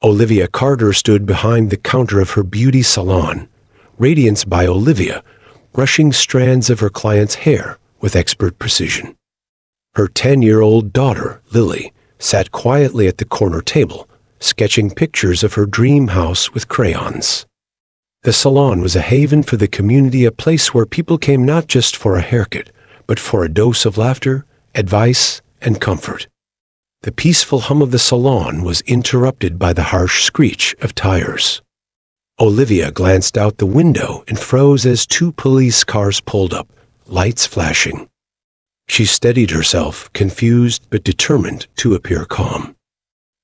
Olivia Carter stood behind the counter of her beauty salon, Radiance by Olivia, brushing strands of her client's hair with expert precision. Her 10-year-old daughter, Lily, sat quietly at the corner table, sketching pictures of her dream house with crayons. The salon was a haven for the community, a place where people came not just for a haircut, but for a dose of laughter, advice, and comfort. The peaceful hum of the salon was interrupted by the harsh screech of tires. Olivia glanced out the window and froze as 2 police cars pulled up, lights flashing. She steadied herself, confused but determined to appear calm.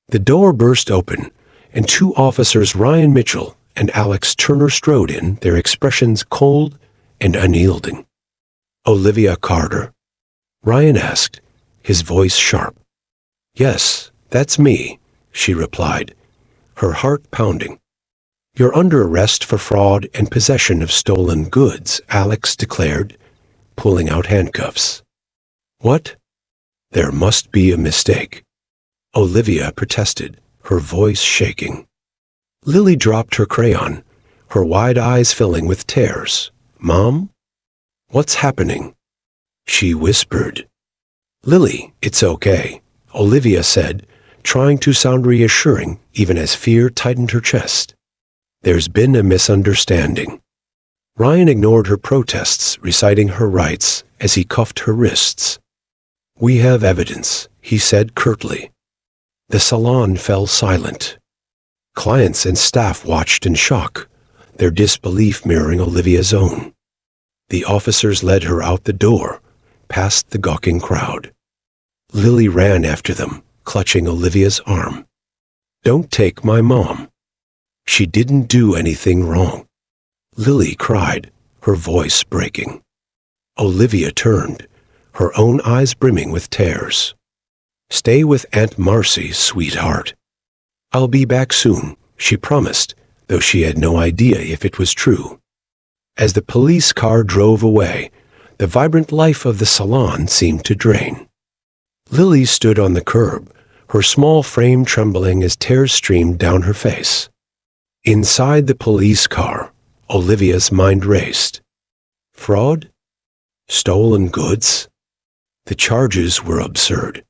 The door burst open, and 2 officers, Ryan Mitchell and Alex Turner, strode in, their expressions cold and unyielding. "Olivia Carter?" Ryan asked, his voice sharp. "Yes, that's me," she replied, her heart pounding. "You're under arrest for fraud and possession of stolen goods," Alex declared, pulling out handcuffs. "What?" "There must be a mistake," Olivia protested, her voice shaking. Lily dropped her crayon, her wide eyes filling with tears. "Mom? What's happening?" She whispered. "Lily, it's okay," Olivia said, trying to sound reassuring even as fear tightened her chest. "There's been a misunderstanding." Ryan ignored her protests, reciting her rights as he cuffed her wrists. "We have evidence," he said curtly. The salon fell silent. Clients and staff watched in shock, their disbelief mirroring Olivia's own. The officers led her out the door, past the gawking crowd. Lily ran after them, clutching Olivia's arm. "Don't take my mom. She didn't do anything wrong," Lily cried, her voice breaking. Olivia turned, her own eyes brimming with tears. "Stay with Aunt Marcy, sweetheart. I'll be back soon," she promised, though she had no idea if it was true. As the police car drove away, the vibrant life of the salon seemed to drain. Lily stood on the curb, her small frame trembling as tears streamed down her face. Inside the police car, Olivia's mind raced. Fraud? Stolen goods? The charges were absurd.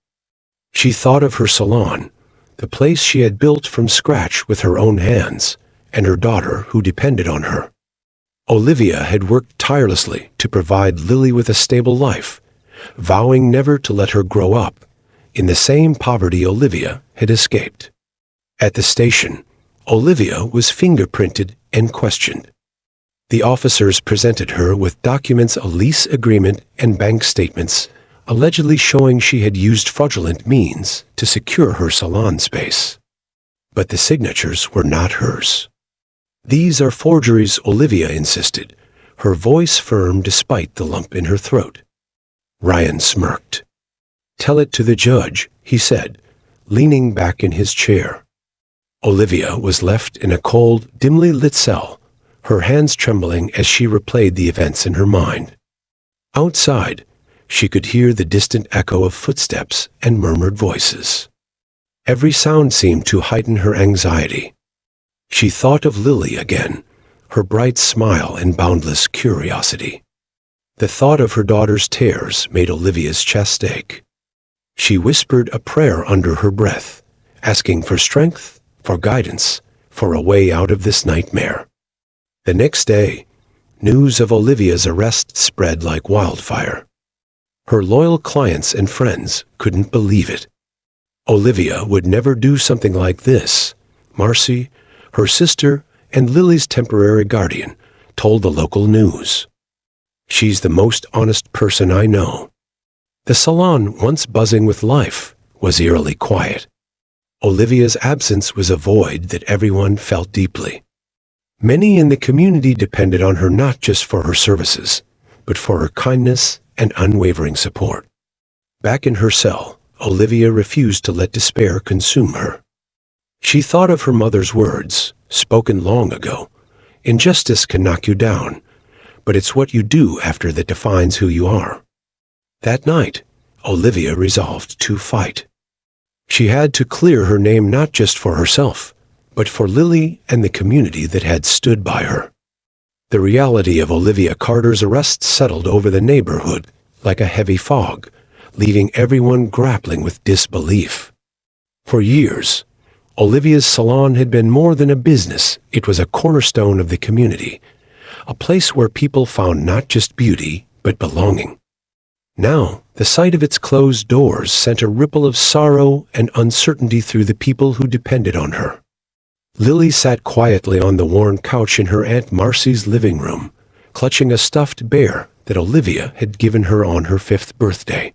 She thought of her salon, the place she had built from scratch with her own hands, and her daughter who depended on her. Olivia had worked tirelessly to provide Lily with a stable life, vowing never to let her grow up in the same poverty Olivia had escaped. At the station, Olivia was fingerprinted and questioned. The officers presented her with documents, a lease agreement, and bank statements, allegedly showing she had used fraudulent means to secure her salon space. But the signatures were not hers. "These are forgeries," Olivia insisted, her voice firm despite the lump in her throat. Ryan smirked. "Tell it to the judge," he said, leaning back in his chair. Olivia was left in a cold, dimly lit cell, her hands trembling as she replayed the events in her mind. Outside, she could hear the distant echo of footsteps and murmured voices. Every sound seemed to heighten her anxiety. She thought of Lily again, her bright smile and boundless curiosity. The thought of her daughter's tears made Olivia's chest ache. She whispered a prayer under her breath, asking for strength, for guidance, for a way out of this nightmare. The next day, news of Olivia's arrest spread like wildfire. Her loyal clients and friends couldn't believe it. Olivia would never do something like this, Marcy, her sister, and Lily's temporary guardian told the local news. "She's the most honest person I know." The salon, once buzzing with life, was eerily quiet. Olivia's absence was a void that everyone felt deeply. Many in the community depended on her not just for her services, but for her kindness and unwavering support. Back in her cell, Olivia refused to let despair consume her. She thought of her mother's words, spoken long ago. "Injustice can knock you down, but it's what you do after that defines who you are." That night, Olivia resolved to fight. She had to clear her name not just for herself, but for Lily and the community that had stood by her. The reality of Olivia Carter's arrest settled over the neighborhood like a heavy fog, leaving everyone grappling with disbelief. For years, Olivia's salon had been more than a business. It was a cornerstone of the community, a place where people found not just beauty, but belonging. Now, the sight of its closed doors sent a ripple of sorrow and uncertainty through the people who depended on her. Lily sat quietly on the worn couch in her Aunt Marcy's living room, clutching a stuffed bear that Olivia had given her on her 5th birthday.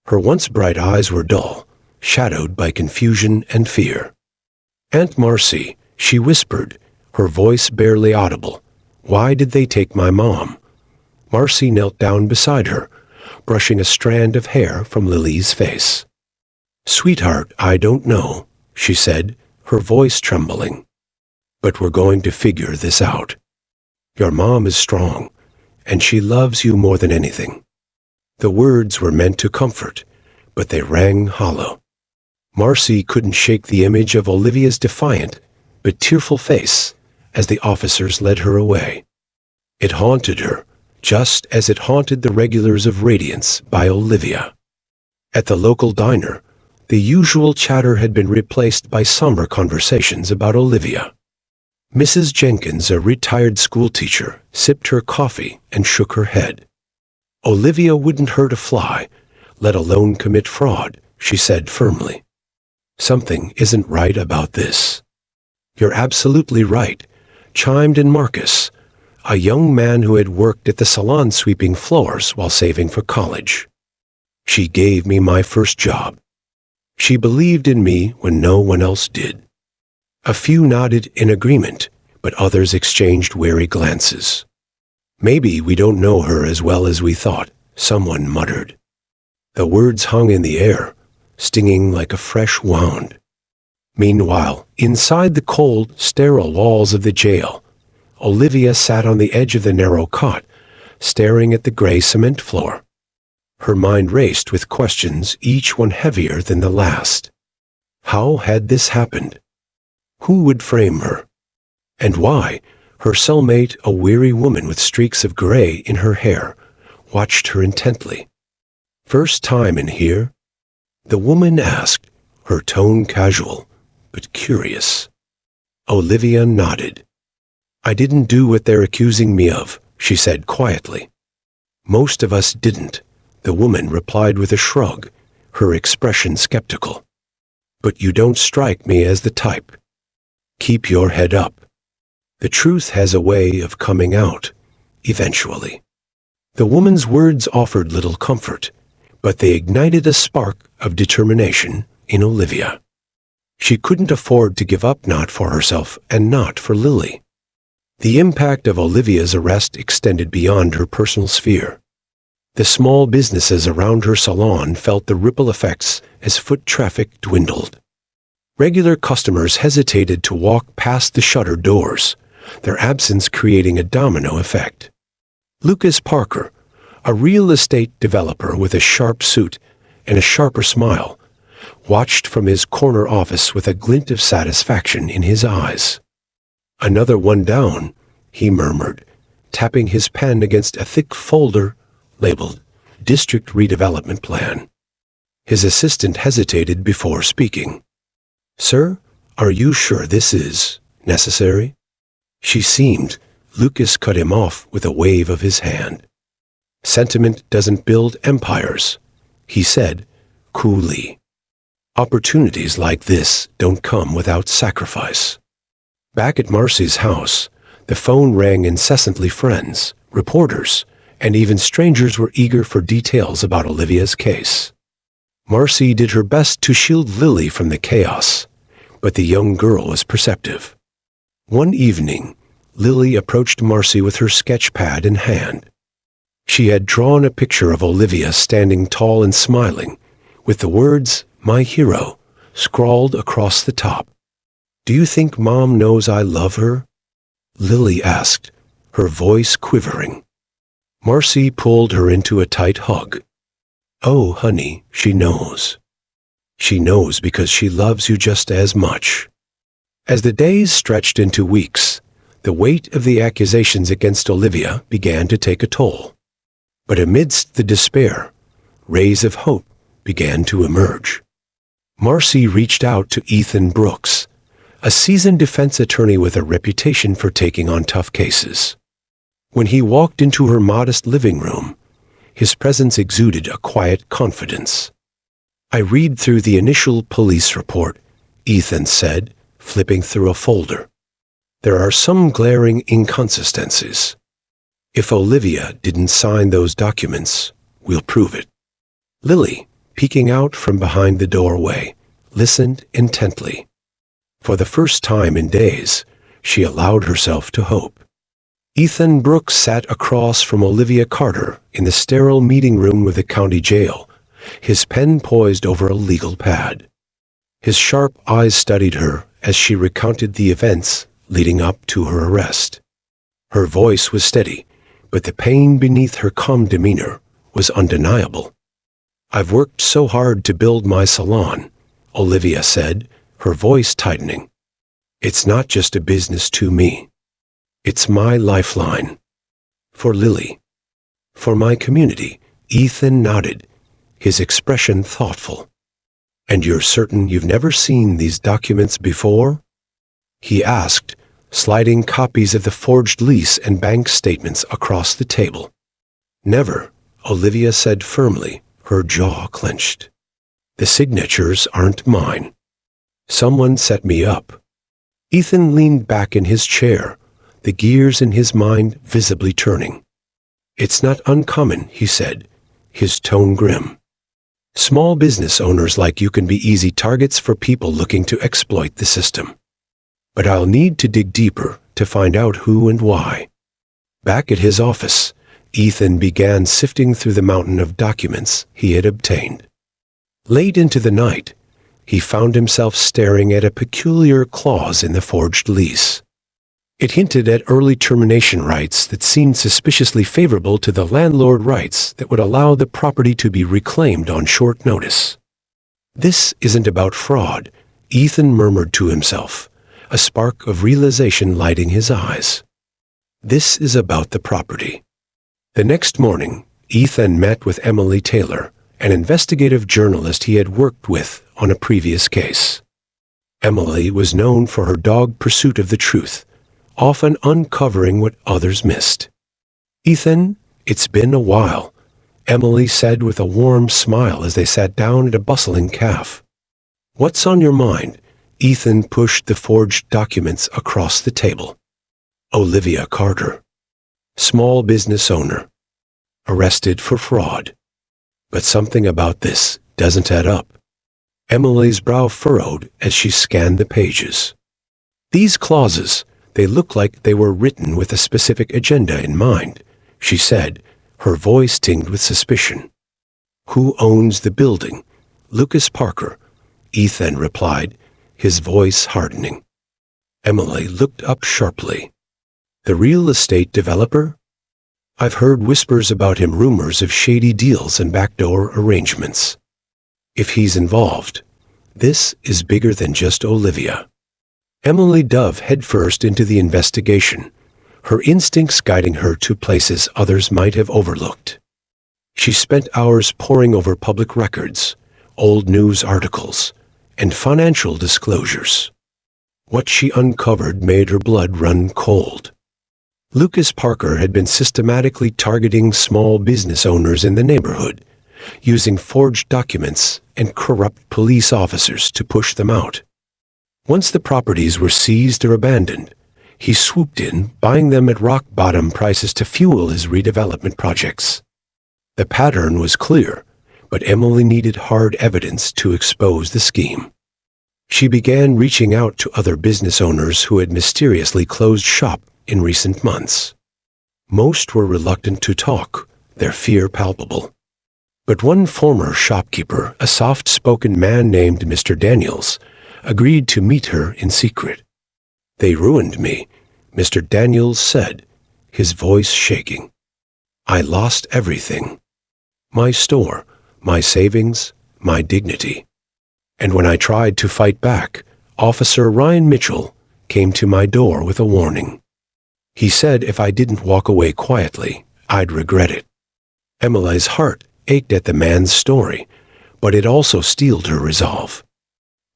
Her once bright eyes were dull, shadowed by confusion and fear. "Aunt Marcy," she whispered, her voice barely audible, "why did they take my mom?" Marcy knelt down beside her, brushing a strand of hair from Lily's face. "Sweetheart, I don't know," she said, her voice trembling. "But we're going to figure this out. Your mom is strong, and she loves you more than anything." The words were meant to comfort, but they rang hollow. Marcy couldn't shake the image of Olivia's defiant but tearful face as the officers led her away. It haunted her, just as it haunted the regulars of Radiance by Olivia. At the local diner, the usual chatter had been replaced by somber conversations about Olivia. Mrs. Jenkins, a retired schoolteacher, sipped her coffee and shook her head. "Olivia wouldn't hurt a fly, let alone commit fraud," she said firmly. "Something isn't right about this." "You're absolutely right," chimed in Marcus, a young man who had worked at the salon sweeping floors while saving for college. "She gave me my first job. She believed in me when no one else did." A few nodded in agreement, but others exchanged wary glances. "Maybe we don't know her as well as we thought," someone muttered. The words hung in the air, stinging like a fresh wound. Meanwhile, inside the cold, sterile walls of the jail, Olivia sat on the edge of the narrow cot, staring at the gray cement floor. Her mind raced with questions, each one heavier than the last. How had this happened? Who would frame her? And why? Her cellmate, a weary woman with streaks of gray in her hair, watched her intently. "First time in here?" the woman asked, her tone casual, but curious. Olivia nodded. "I didn't do what they're accusing me of," she said quietly. "Most of us didn't," the woman replied with a shrug, her expression skeptical. "But you don't strike me as the type. Keep your head up. The truth has a way of coming out, eventually." The woman's words offered little comfort, but they ignited a spark of determination in Olivia. She couldn't afford to give up, not for herself and not for Lily. The impact of Olivia's arrest extended beyond her personal sphere. The small businesses around her salon felt the ripple effects as foot traffic dwindled. Regular customers hesitated to walk past the shuttered doors, their absence creating a domino effect. Lucas Parker, a real estate developer with a sharp suit and a sharper smile, watched from his corner office with a glint of satisfaction in his eyes. "Another one down," he murmured, tapping his pen against a thick folder labeled District Redevelopment Plan. His assistant hesitated before speaking. "Sir, are you sure this is necessary?" She seemed. Lucas cut him off with a wave of his hand. "Sentiment doesn't build empires," he said, coolly. "Opportunities like this don't come without sacrifice." Back at Marcy's house, the phone rang incessantly. Friends, reporters, and even strangers were eager for details about Olivia's case. Marcy did her best to shield Lily from the chaos, but the young girl was perceptive. One evening, Lily approached Marcy with her sketch pad in hand. She had drawn a picture of Olivia standing tall and smiling, with the words, "My hero," scrawled across the top. "Do you think Mom knows I love her?" Lily asked, her voice quivering. Marcy pulled her into a tight hug. "Oh, honey, she knows. She knows because she loves you just as much." As the days stretched into weeks, the weight of the accusations against Olivia began to take a toll. But amidst the despair, rays of hope began to emerge. Marcy reached out to Ethan Brooks, a seasoned defense attorney with a reputation for taking on tough cases. When he walked into her modest living room, his presence exuded a quiet confidence. "I read through the initial police report," Ethan said, flipping through a folder. "There are some glaring inconsistencies. If Olivia didn't sign those documents, we'll prove it." Lily, peeking out from behind the doorway, listened intently. For the first time in days, she allowed herself to hope. Ethan Brooks sat across from Olivia Carter in the sterile meeting room of the county jail, his pen poised over a legal pad. His sharp eyes studied her as she recounted the events leading up to her arrest. Her voice was steady, but the pain beneath her calm demeanor was undeniable. "I've worked so hard to build my salon," Olivia said, her voice tightening. "It's not just a business to me. It's my lifeline. For Lily. For my community." Ethan nodded, his expression thoughtful. "And you're certain you've never seen these documents before?" he asked, sliding copies of the forged lease and bank statements across the table. "Never," Olivia said firmly, her jaw clenched. "The signatures aren't mine. Someone set me up." Ethan leaned back in his chair, the gears in his mind visibly turning. "It's not uncommon," he said, his tone grim. "Small business owners like you can be easy targets for people looking to exploit the system. But I'll need to dig deeper to find out who and why." Back at his office, Ethan began sifting through the mountain of documents he had obtained. Late into the night, he found himself staring at a peculiar clause in the forged lease. It hinted at early termination rights that seemed suspiciously favorable to the landlord rights that would allow the property to be reclaimed on short notice. "This isn't about fraud," Ethan murmured to himself, a spark of realization lighting his eyes. "This is about the property." The next morning, Ethan met with Emily Taylor, an investigative journalist he had worked with on a previous case. Emily was known for her dogged pursuit of the truth, often uncovering what others missed. "Ethan, it's been a while," Emily said with a warm smile as they sat down at a bustling cafe. "What's on your mind?" Ethan pushed the forged documents across the table. "Olivia Carter. Small business owner. Arrested for fraud. But something about this doesn't add up." Emily's brow furrowed as she scanned the pages. "These clauses, they look like they were written with a specific agenda in mind," she said, her voice tinged with suspicion. "Who owns the building?" "Lucas Parker," Ethan replied, his voice hardening. Emily looked up sharply. "The real estate developer? I've heard whispers about him, rumors of shady deals and backdoor arrangements. If he's involved, this is bigger than just Olivia." Emily dove headfirst into the investigation, her instincts guiding her to places others might have overlooked. She spent hours poring over public records, old news articles, and financial disclosures. What she uncovered made her blood run cold. Lucas Parker had been systematically targeting small business owners in the neighborhood, using forged documents and corrupt police officers to push them out. Once the properties were seized or abandoned, he swooped in, buying them at rock-bottom prices to fuel his redevelopment projects. The pattern was clear, but Emily needed hard evidence to expose the scheme. She began reaching out to other business owners who had mysteriously closed shop in recent months. Most were reluctant to talk, their fear palpable. But one former shopkeeper, a soft-spoken man named Mr. Daniels, agreed to meet her in secret. "They ruined me," Mr. Daniels said, his voice shaking. "I lost everything. My store, my savings, my dignity. And when I tried to fight back, Officer Ryan Mitchell came to my door with a warning. He said if I didn't walk away quietly, I'd regret it. Emily's heart ached at the man's story, but it also steeled her resolve.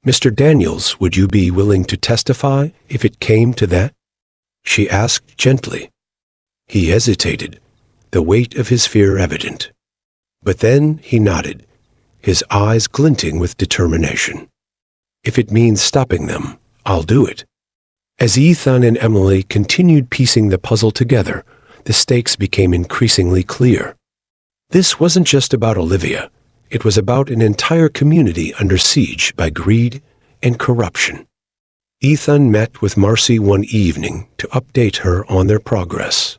Mr. Daniels, would you be willing to testify if it came to that? She asked gently. He hesitated, the weight of his fear evident. But then he nodded, his eyes glinting with determination. If it means stopping them, I'll do it. As Ethan and Emily continued piecing the puzzle together, the stakes became increasingly clear. This wasn't just about Olivia. It was about an entire community under siege by greed and corruption. Ethan met with Marcy one evening to update her on their progress.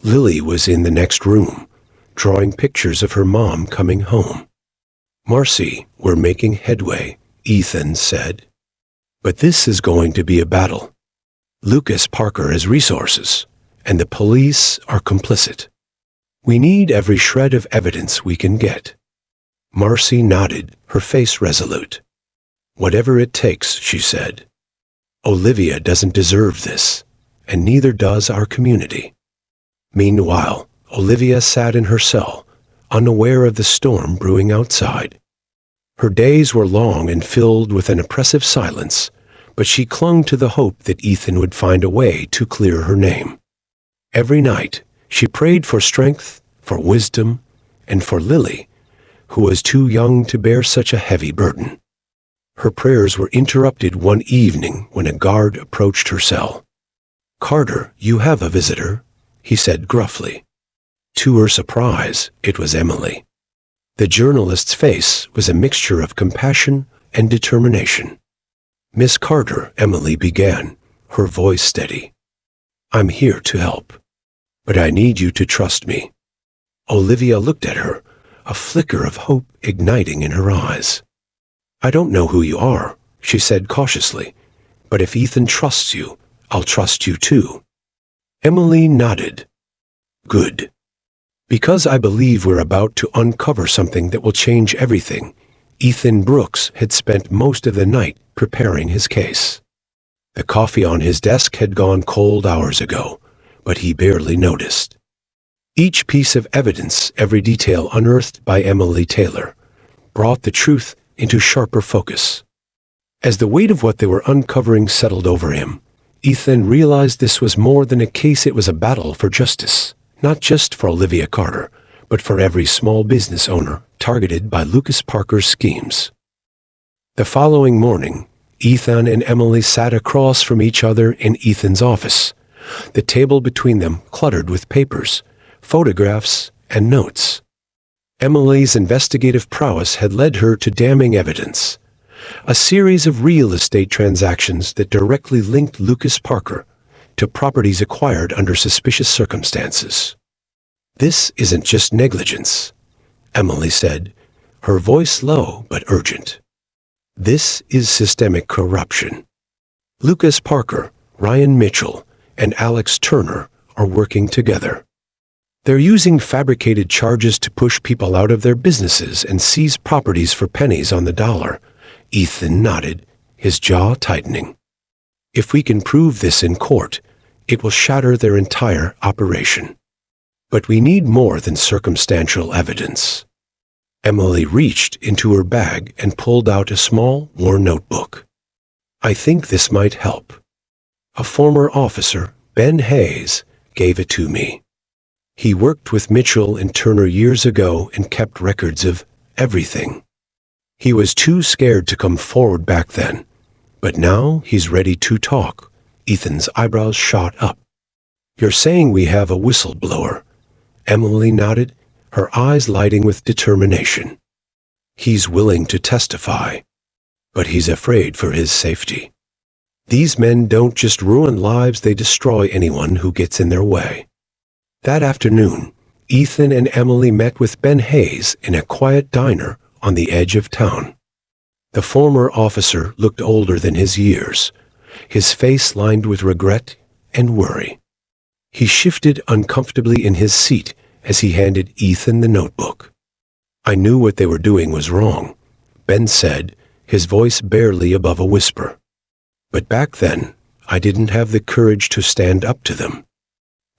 Lily was in the next room, drawing pictures of her mom coming home. Marcy, we're making headway, Ethan said. But this is going to be a battle. Lucas Parker has resources, and the police are complicit. We need every shred of evidence we can get. Marcy nodded, her face resolute. Whatever it takes, she said. Olivia doesn't deserve this, and neither does our community. Meanwhile, Olivia sat in her cell, unaware of the storm brewing outside. Her days were long and filled with an oppressive silence, but she clung to the hope that Ethan would find a way to clear her name. Every night, she prayed for strength, for wisdom, and for Lily, who was too young to bear such a heavy burden. Her prayers were interrupted one evening when a guard approached her cell. "Carter, you have a visitor," he said gruffly. To her surprise, it was Emily. The journalist's face was a mixture of compassion and determination. "Miss Carter," Emily began, her voice steady. "I'm here to help, but I need you to trust me." Olivia looked at her, a flicker of hope igniting in her eyes. "I don't know who you are," she said cautiously, "but if Ethan trusts you, I'll trust you too." Emily nodded. "Good. Because I believe we're about to uncover something that will change everything." Ethan Brooks had spent most of the night preparing his case. The coffee on his desk had gone cold hours ago, but he barely noticed. Each piece of evidence, every detail unearthed by Emily Taylor, brought the truth into sharper focus. As the weight of what they were uncovering settled over him, Ethan realized this was more than a case. It was a battle for justice, not just for Olivia Carter, but for every small business owner targeted by Lucas Parker's schemes. The following morning, Ethan and Emily sat across from each other in Ethan's office, the table between them cluttered with papers, photographs, and notes. Emily's investigative prowess had led her to damning evidence, a series of real estate transactions that directly linked Lucas Parker to properties acquired under suspicious circumstances. "This isn't just negligence," Emily said, her voice low but urgent. "This is systemic corruption. Lucas Parker, Ryan Mitchell, and Alex Turner are working together. They're using fabricated charges to push people out of their businesses and seize properties for pennies on the dollar." Ethan nodded, his jaw tightening. "If we can prove this in court, it will shatter their entire operation. But we need more than circumstantial evidence." Emily reached into her bag and pulled out a small, worn notebook. "I think this might help. A former officer, Ben Hayes, gave it to me. He worked with Mitchell and Turner years ago and kept records of everything. He was too scared to come forward back then, but now he's ready to talk." Ethan's eyebrows shot up. "You're saying we have a whistleblower?" Emily nodded, her eyes lighting with determination. "He's willing to testify, but he's afraid for his safety. These men don't just ruin lives, they destroy anyone who gets in their way." That afternoon, Ethan and Emily met with Ben Hayes in a quiet diner on the edge of town. The former officer looked older than his years, his face lined with regret and worry. He shifted uncomfortably in his seat as he handed Ethan the notebook. "I knew what they were doing was wrong," Ben said, his voice barely above a whisper. But back then, I didn't have the courage to stand up to them.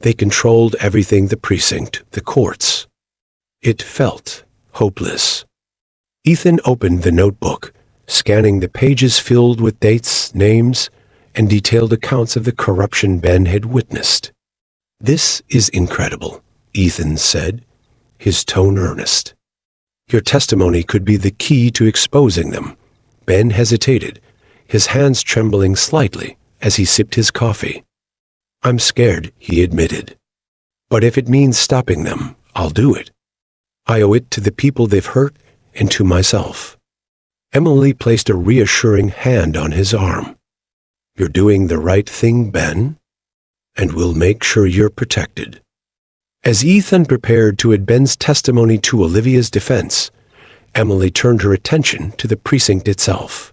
They controlled everything: the precinct, the courts. It felt hopeless. Ethan opened the notebook, scanning the pages filled with dates, names, and detailed accounts of the corruption Ben had witnessed. "This is incredible," Ethan said, his tone earnest. "Your testimony could be the key to exposing them." Ben hesitated, his hands trembling slightly as he sipped his coffee. "I'm scared," he admitted. "But if it means stopping them, I'll do it. I owe it to the people they've hurt and to myself." Emily placed a reassuring hand on his arm. "You're doing the right thing, Ben, and we'll make sure you're protected." As Ethan prepared to add Ben's testimony to Olivia's defense, Emily turned her attention to the precinct itself.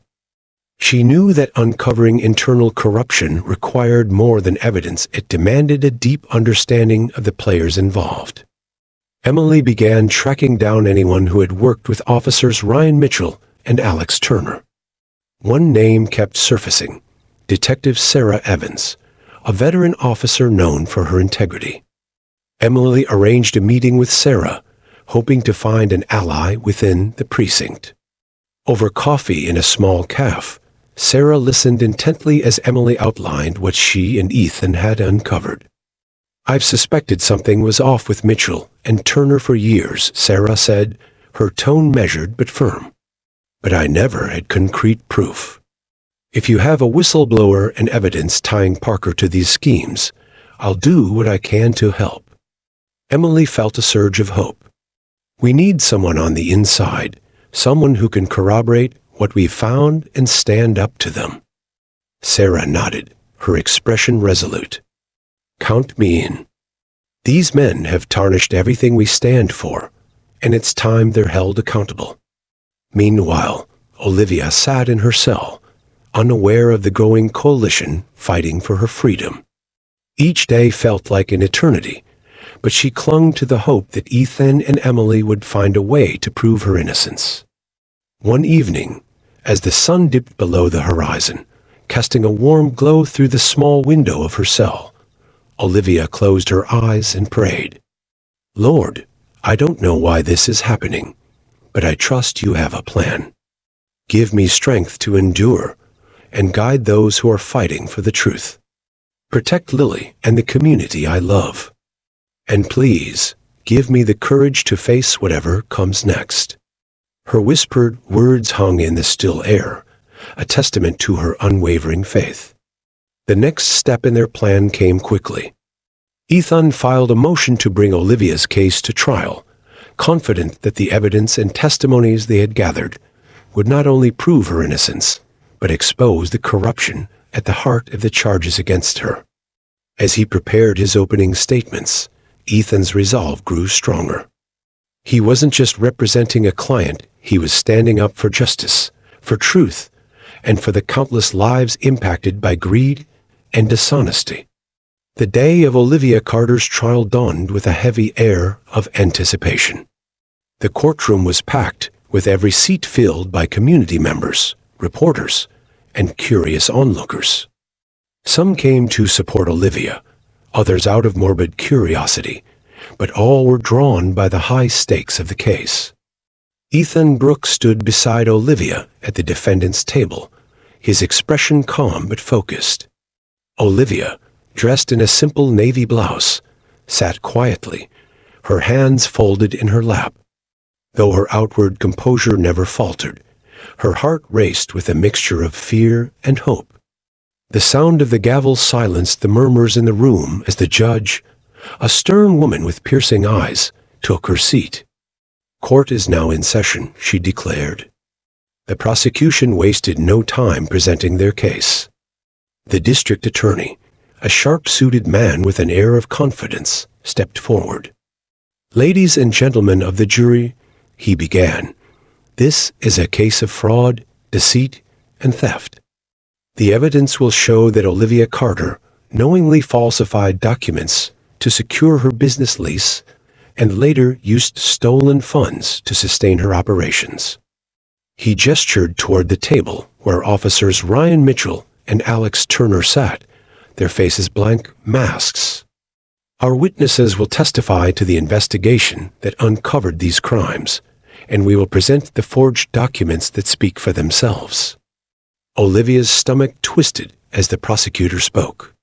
She knew that uncovering internal corruption required more than evidence. It demanded a deep understanding of the players involved. Emily began tracking down anyone who had worked with officers Ryan Mitchell and Alex Turner. One name kept surfacing: Detective Sarah Evans, a veteran officer known for her integrity. Emily arranged a meeting with Sarah, hoping to find an ally within the precinct. Over coffee in a small cafe, Sarah listened intently as Emily outlined what she and Ethan had uncovered. "I've suspected something was off with Mitchell and Turner for years," Sarah said, her tone measured but firm. "But I never had concrete proof. If you have a whistleblower and evidence tying Parker to these schemes, I'll do what I can to help." Emily felt a surge of hope. "We need someone on the inside, someone who can corroborate what we've found and stand up to them." Sarah nodded, her expression resolute. "Count me in. These men have tarnished everything we stand for, and it's time they're held accountable." Meanwhile, Olivia sat in her cell, unaware of the growing coalition fighting for her freedom. Each day felt like an eternity, but she clung to the hope that Ethan and Emily would find a way to prove her innocence. One evening, as the sun dipped below the horizon, casting a warm glow through the small window of her cell, Olivia closed her eyes and prayed. "Lord, I don't know why this is happening, but I trust you have a plan. Give me strength to endure and guide those who are fighting for the truth. Protect Lily and the community I love. And please, give me the courage to face whatever comes next." Her whispered words hung in the still air, a testament to her unwavering faith. The next step in their plan came quickly. Ethan filed a motion to bring Olivia's case to trial, confident that the evidence and testimonies they had gathered would not only prove her innocence, but expose the corruption at the heart of the charges against her. As he prepared his opening statements, Ethan's resolve grew stronger. He wasn't just representing a client, he was standing up for justice, for truth, and for the countless lives impacted by greed and dishonesty. The day of Olivia Carter's trial dawned with a heavy air of anticipation. The courtroom was packed, with every seat filled by community members, reporters, and curious onlookers. Some came to support Olivia, others out of morbid curiosity, but all were drawn by the high stakes of the case. Ethan Brooks stood beside Olivia at the defendant's table, his expression calm but focused. Olivia, dressed in a simple navy blouse, sat quietly, her hands folded in her lap. Though her outward composure never faltered, her heart raced with a mixture of fear and hope. The sound of the gavel silenced the murmurs in the room as the judge, a stern woman with piercing eyes, took her seat. "Court is now in session," she declared. The prosecution wasted no time presenting their case. The district attorney, a sharp-suited man with an air of confidence, stepped forward. "Ladies and gentlemen of the jury," he began, "this is a case of fraud, deceit, and theft. The evidence will show that Olivia Carter knowingly falsified documents to secure her business lease and later used stolen funds to sustain her operations." He gestured toward the table where officers Ryan Mitchell and Alex Turner sat, their faces blank, masks. Our witnesses will testify to the investigation that uncovered these crimes, and we will present the forged documents that speak for themselves. Olivia's stomach twisted as the prosecutor spoke.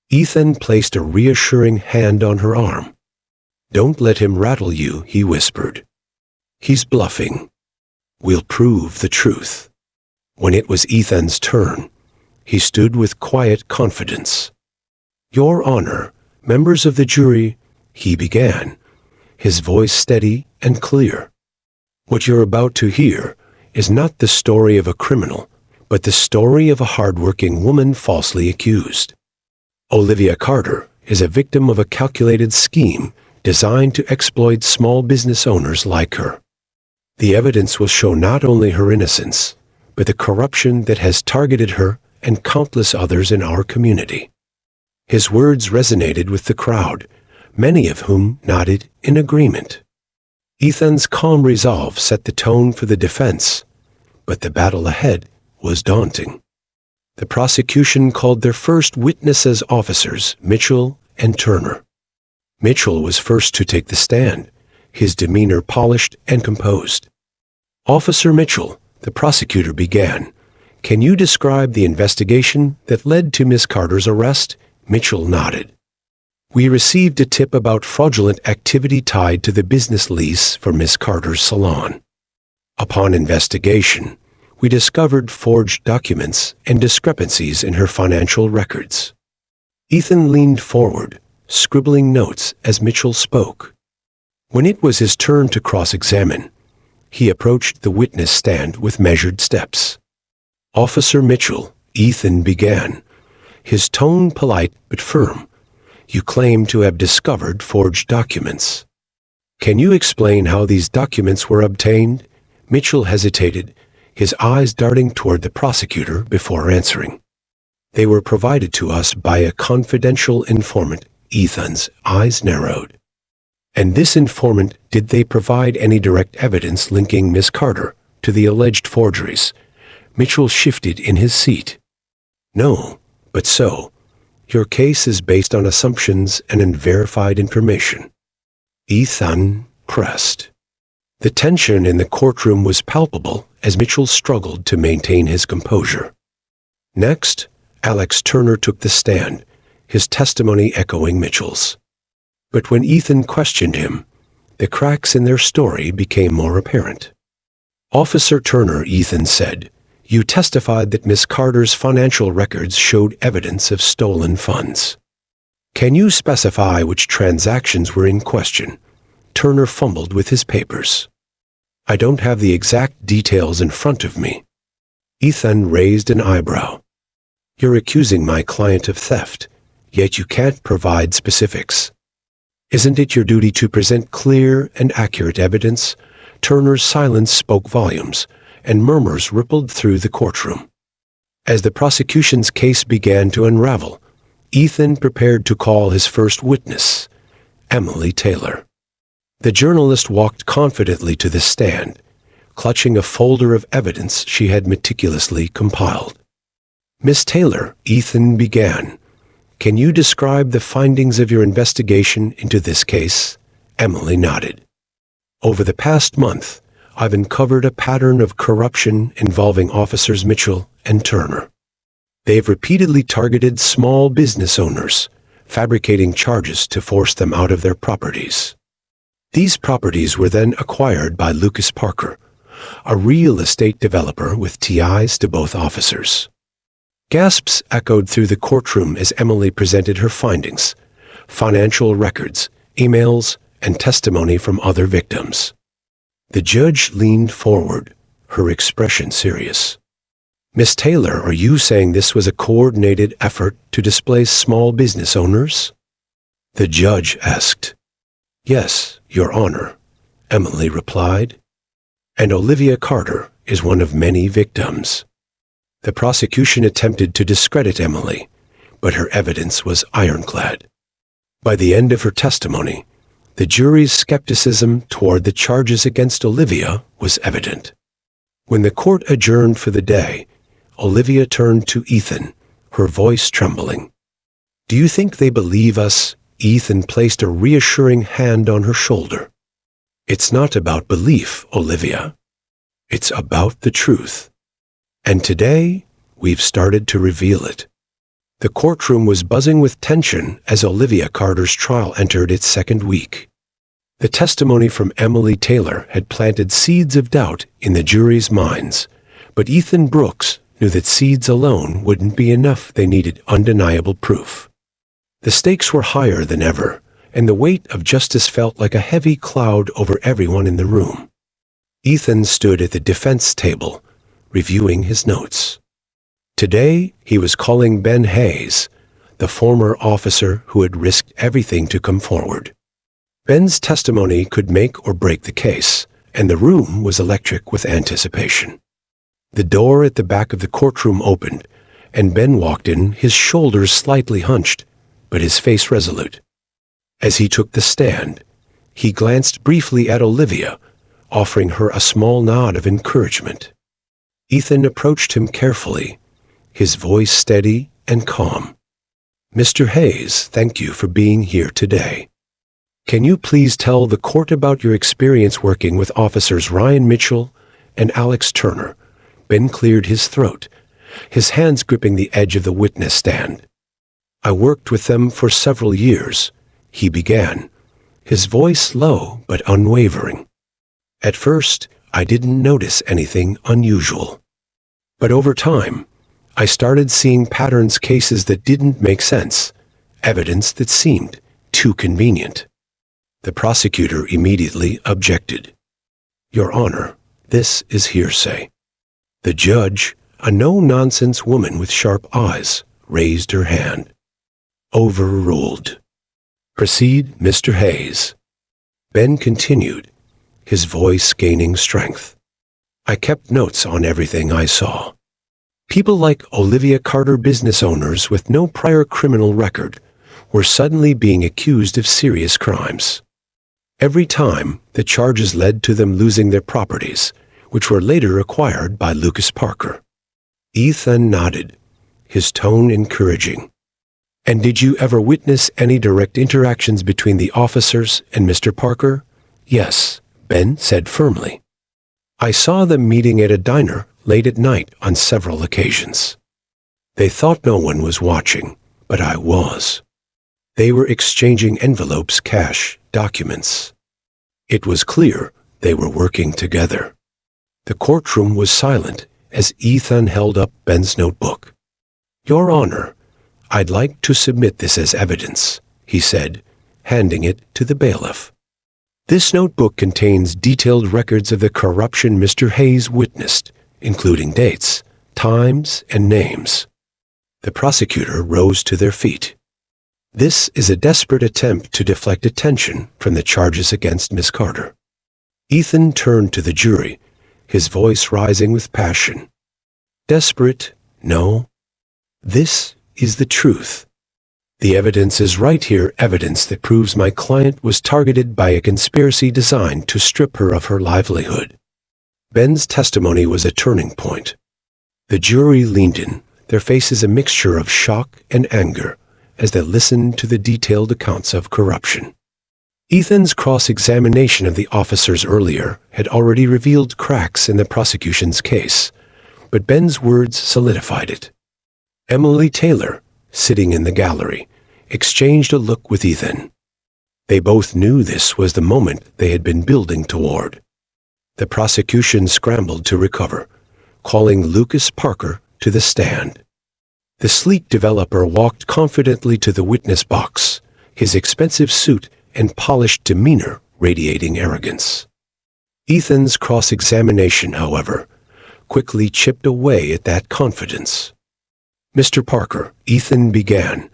Ethan placed a reassuring hand on her arm. "Don't let him rattle you," he whispered. "He's bluffing. We'll prove the truth." When it was Ethan's turn, he stood with quiet confidence. "Your Honor, members of the jury," he began, his voice steady and clear. "What you're about to hear is not the story of a criminal, but the story of a hard-working woman falsely accused. Olivia Carter is a victim of a calculated scheme designed to exploit small business owners like her. The evidence will show not only her innocence, but the corruption that has targeted her and countless others in our community." His words resonated with the crowd, many of whom nodded in agreement. Ethan's calm resolve set the tone for the defense, but the battle ahead was daunting. The prosecution called their first witness as officers Mitchell and Turner. Mitchell was first to take the stand, his demeanor polished and composed. "Officer Mitchell," the prosecutor began, "can you describe the investigation that led to Miss Carter's arrest?" Mitchell nodded. "We received a tip about fraudulent activity tied to the business lease for Miss Carter's salon. Upon investigation, we discovered forged documents and discrepancies in her financial records." Ethan leaned forward, scribbling notes as Mitchell spoke. When it was his turn to cross-examine, he approached the witness stand with measured steps. "Officer Mitchell," Ethan began, his tone polite but firm, "you claim to have discovered forged documents. Can you explain how these documents were obtained?" Mitchell hesitated, his eyes darting toward the prosecutor before answering. "They were provided to us by a confidential informant." Ethan's eyes narrowed. "And this informant, did they provide any direct evidence linking Miss Carter to the alleged forgeries?" Mitchell shifted in his seat. "No, but so. Your case is based on assumptions and unverified information." Ethan pressed. The tension in the courtroom was palpable as Mitchell struggled to maintain his composure. Next, Alex Turner took the stand, his testimony echoing Mitchell's. But when Ethan questioned him, the cracks in their story became more apparent. "Officer Turner," Ethan said, "you testified that Miss Carter's financial records showed evidence of stolen funds. Can you specify which transactions were in question?" Turner fumbled with his papers. "I don't have the exact details in front of me." Ethan raised an eyebrow. "You're accusing my client of theft, yet you can't provide specifics. Isn't it your duty to present clear and accurate evidence?" Turner's silence spoke volumes, and murmurs rippled through the courtroom. As the prosecution's case began to unravel, Ethan prepared to call his first witness, Emily Taylor. The journalist walked confidently to the stand, clutching a folder of evidence she had meticulously compiled. "Miss Taylor," Ethan began, "can you describe the findings of your investigation into this case?" Emily nodded. "Over the past month, I've uncovered a pattern of corruption involving officers Mitchell and Turner. They've repeatedly targeted small business owners, fabricating charges to force them out of their properties. These properties were then acquired by Lucas Parker, a real estate developer with ties to both officers." Gasps echoed through the courtroom as Emily presented her findings, financial records, emails, and testimony from other victims. The judge leaned forward, her expression serious. "Miss Taylor, are you saying this was a coordinated effort to displace small business owners?" The judge asked. "Yes, Your Honor," Emily replied. "And Olivia Carter is one of many victims." The prosecution attempted to discredit Emily, but her evidence was ironclad. By the end of her testimony, the jury's skepticism toward the charges against Olivia was evident. When the court adjourned for the day, Olivia turned to Ethan, her voice trembling. "Do you think they believe us?" Ethan placed a reassuring hand on her shoulder. "It's not about belief, Olivia. It's about the truth. And today, we've started to reveal it." The courtroom was buzzing with tension as Olivia Carter's trial entered its second week. The testimony from Emily Taylor had planted seeds of doubt in the jury's minds, but Ethan Brooks knew that seeds alone wouldn't be enough. They needed undeniable proof. The stakes were higher than ever, and the weight of justice felt like a heavy cloud over everyone in the room. Ethan stood at the defense table, reviewing his notes. Today, he was calling Ben Hayes, the former officer who had risked everything to come forward. Ben's testimony could make or break the case, and the room was electric with anticipation. The door at the back of the courtroom opened, and Ben walked in, his shoulders slightly hunched, but his face resolute. As he took the stand, he glanced briefly at Olivia, offering her a small nod of encouragement. Ethan approached him carefully, his voice steady and calm. "Mr. Hayes, thank you for being here today. Can you please tell the court about your experience working with officers Ryan Mitchell and Alex Turner?" Ben cleared his throat, his hands gripping the edge of the witness stand. "I worked with them for several years," he began, his voice low but unwavering. "At first, I didn't notice anything unusual. But over time, I started seeing patterns, cases that didn't make sense, evidence that seemed too convenient." The prosecutor immediately objected. "Your Honor, this is hearsay." The judge, a no-nonsense woman with sharp eyes, raised her hand. "Overruled. Proceed, Mr. Hayes." Ben continued, his voice gaining strength. "I kept notes on everything I saw. People like Olivia Carter, business owners with no prior criminal record, were suddenly being accused of serious crimes. Every time, the charges led to them losing their properties, which were later acquired by Lucas Parker." Ethan nodded, his tone encouraging. "And did you ever witness any direct interactions between the officers and Mr. Parker?" "Yes," Ben said firmly. "I saw them meeting at a diner late at night on several occasions. They thought no one was watching, but I was. They were exchanging envelopes, cash, documents. It was clear they were working together." The courtroom was silent as Ethan held up Ben's notebook. "Your Honor, I'd like to submit this as evidence," he said, handing it to the bailiff. "This notebook contains detailed records of the corruption Mr. Hayes witnessed, including dates, times, and names." The prosecutor rose to their feet. "This is a desperate attempt to deflect attention from the charges against Miss Carter." Ethan turned to the jury, his voice rising with passion. "Desperate? No. This is the truth. The evidence is right here, evidence that proves my client was targeted by a conspiracy designed to strip her of her livelihood." Ben's testimony was a turning point. The jury leaned in, their faces a mixture of shock and anger, as they listened to the detailed accounts of corruption. Ethan's cross-examination of the officers earlier had already revealed cracks in the prosecution's case, but Ben's words solidified it. Emily Taylor, sitting in the gallery, exchanged a look with Ethan. They both knew this was the moment they had been building toward. The prosecution scrambled to recover, calling Lucas Parker to the stand. The sleek developer walked confidently to the witness box, his expensive suit and polished demeanor radiating arrogance. Ethan's cross-examination, however, quickly chipped away at that confidence. "Mr. Parker," Ethan began,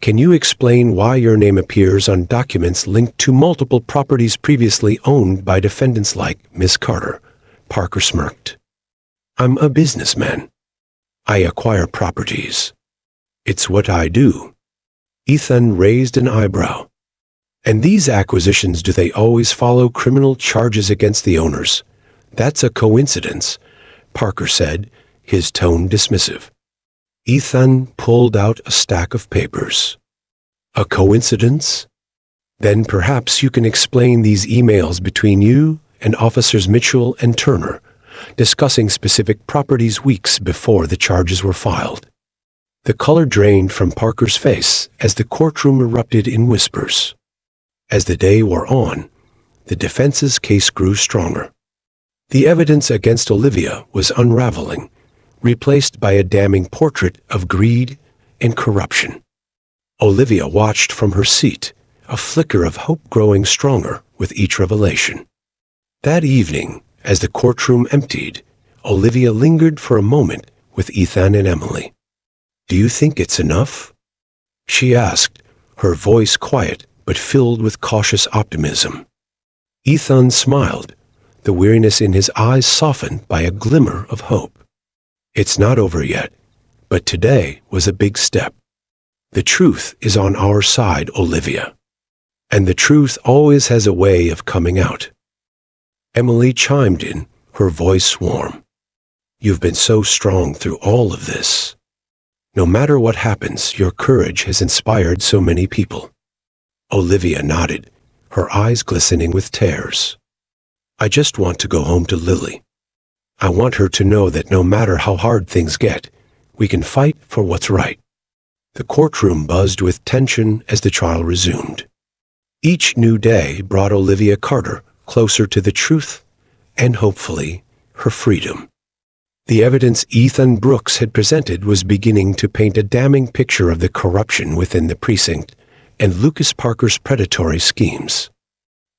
"can you explain why your name appears on documents linked to multiple properties previously owned by defendants like Miss Carter?" Parker smirked. "I'm a businessman. I acquire properties. It's what I do." Ethan raised an eyebrow. "And these acquisitions, do they always follow criminal charges against the owners?" "That's a coincidence," Parker said, his tone dismissive. Ethan pulled out a stack of papers. A coincidence? Then perhaps you can explain these emails between you and Officers Mitchell and Turner, discussing specific properties weeks before the charges were filed. The color drained from Parker's face as the courtroom erupted in whispers. As the day wore on, the defense's case grew stronger. The evidence against Olivia was unraveling, replaced by a damning portrait of greed and corruption. Olivia watched from her seat, a flicker of hope growing stronger with each revelation. That evening, as the courtroom emptied, Olivia lingered for a moment with Ethan and Emily. "Do you think it's enough?" she asked, her voice quiet but filled with cautious optimism. Ethan smiled, the weariness in his eyes softened by a glimmer of hope. "It's not over yet, but today was a big step. The truth is on our side, Olivia. And the truth always has a way of coming out." Emily chimed in, her voice warm. "You've been so strong through all of this. No matter what happens, your courage has inspired so many people." Olivia nodded, her eyes glistening with tears. "I just want to go home to Lily. I want her to know that no matter how hard things get, we can fight for what's right." The courtroom buzzed with tension as the trial resumed. Each new day brought Olivia Carter closer to the truth and, hopefully, her freedom. The evidence Ethan Brooks had presented was beginning to paint a damning picture of the corruption within the precinct and Lucas Parker's predatory schemes.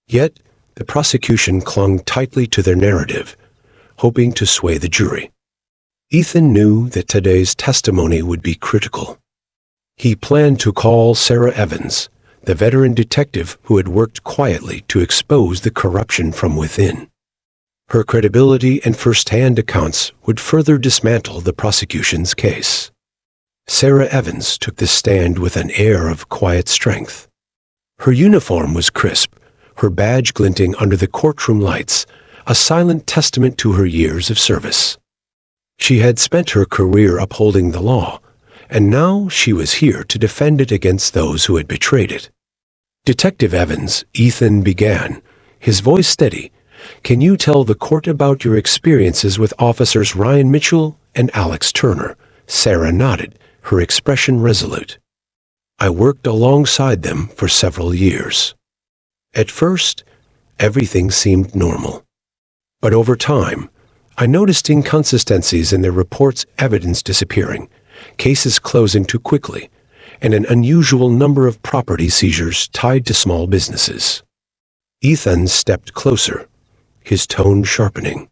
Yet, the prosecution clung tightly to their narrative, hoping to sway the jury. Ethan knew that today's testimony would be critical. He planned to call Sarah Evans, the veteran detective who had worked quietly to expose the corruption from within. Her credibility and first-hand accounts would further dismantle the prosecution's case. Sarah Evans took the stand with an air of quiet strength. Her uniform was crisp, her badge glinting under the courtroom lights, a silent testament to her years of service. She had spent her career upholding the law, and now she was here to defend it against those who had betrayed it. "Detective Evans," Ethan began, his voice steady, "can you tell the court about your experiences with Officers Ryan Mitchell and Alex Turner?" Sarah nodded, her expression resolute. "I worked alongside them for several years. At first, everything seemed normal. But over time, I noticed inconsistencies in their reports, evidence disappearing, cases closing too quickly, and an unusual number of property seizures tied to small businesses." Ethan stepped closer, his tone sharpening.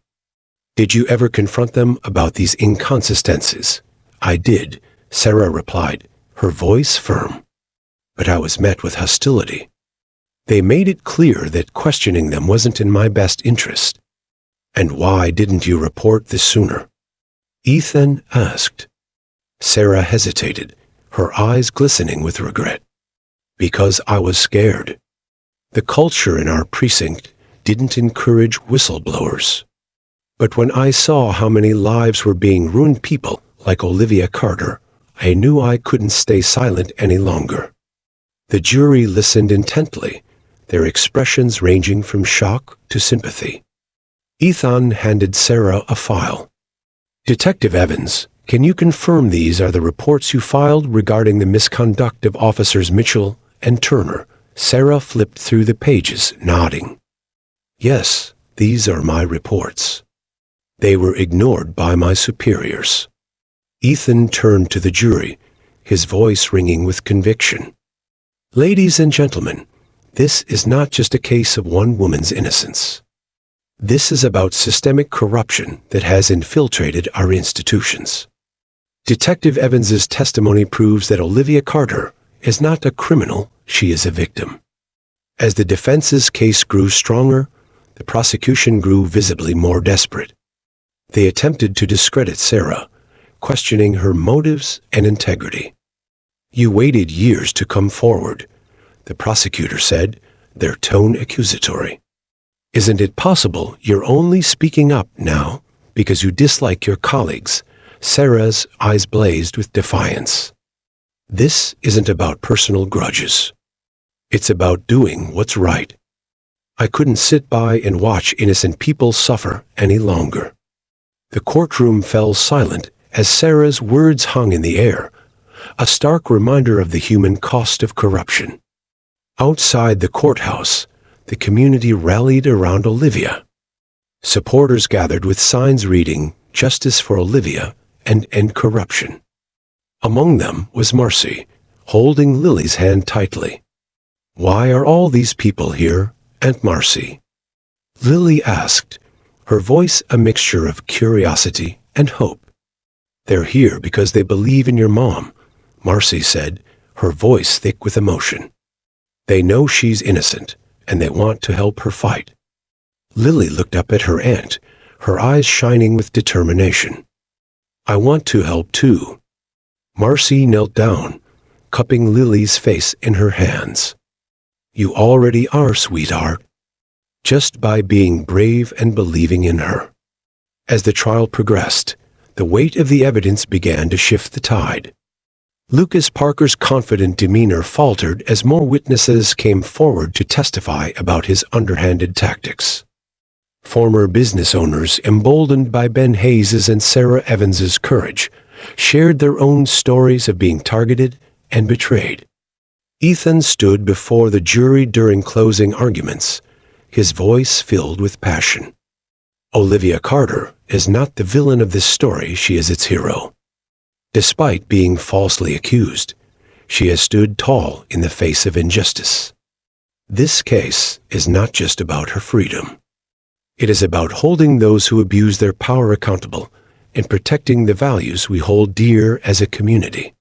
"Did you ever confront them about these inconsistencies?" "I did," Sarah replied, her voice firm. "But I was met with hostility. They made it clear that questioning them wasn't in my best interest." "And why didn't you report this sooner?" Ethan asked. Sarah hesitated, her eyes glistening with regret. "Because I was scared. The culture in our precinct didn't encourage whistleblowers. But when I saw how many lives were being ruined, people like Olivia Carter, I knew I couldn't stay silent any longer." The jury listened intently, their expressions ranging from shock to sympathy. Ethan handed Sarah a file. "Detective Evans, can you confirm these are the reports you filed regarding the misconduct of Officers Mitchell and Turner?" Sarah flipped through the pages, nodding. "Yes, these are my reports. They were ignored by my superiors." Ethan turned to the jury, his voice ringing with conviction. "Ladies and gentlemen, this is not just a case of one woman's innocence. This is about systemic corruption that has infiltrated our institutions. Detective Evans's testimony proves that Olivia Carter is not a criminal, she is a victim." As the defense's case grew stronger, the prosecution grew visibly more desperate. They attempted to discredit Sarah, questioning her motives and integrity. "You waited years to come forward," the prosecutor said, their tone accusatory. "Isn't it possible you're only speaking up now because you dislike your colleagues?" Sarah's eyes blazed with defiance. This isn't about personal grudges. It's about doing what's right. I couldn't sit by and watch innocent people suffer any longer. The courtroom fell silent as Sarah's words hung in the air, a stark reminder of the human cost of corruption. Outside the courthouse, the community rallied around Olivia. Supporters gathered with signs reading, "Justice for Olivia" and "End Corruption." Among them was Marcy, holding Lily's hand tightly. "Why are all these people here, Aunt Marcy?" Lily asked, her voice a mixture of curiosity and hope. "They're here because they believe in your mom," Marcy said, her voice thick with emotion. "They know she's innocent, and they want to help her fight." Lily looked up at her aunt, her eyes shining with determination. "I want to help too." Marcy knelt down, cupping Lily's face in her hands. "You already are, sweetheart. Just by being brave and believing in her." As the trial progressed, the weight of the evidence began to shift the tide. Lucas Parker's confident demeanor faltered as more witnesses came forward to testify about his underhanded tactics. Former business owners, emboldened by Ben Hayes's and Sarah Evans's courage, shared their own stories of being targeted and betrayed. Ethan stood before the jury during closing arguments, his voice filled with passion. Olivia Carter is not the villain of this story, she is its hero. Despite being falsely accused, she has stood tall in the face of injustice. This case is not just about her freedom. It is about holding those who abuse their power accountable and protecting the values we hold dear as a community.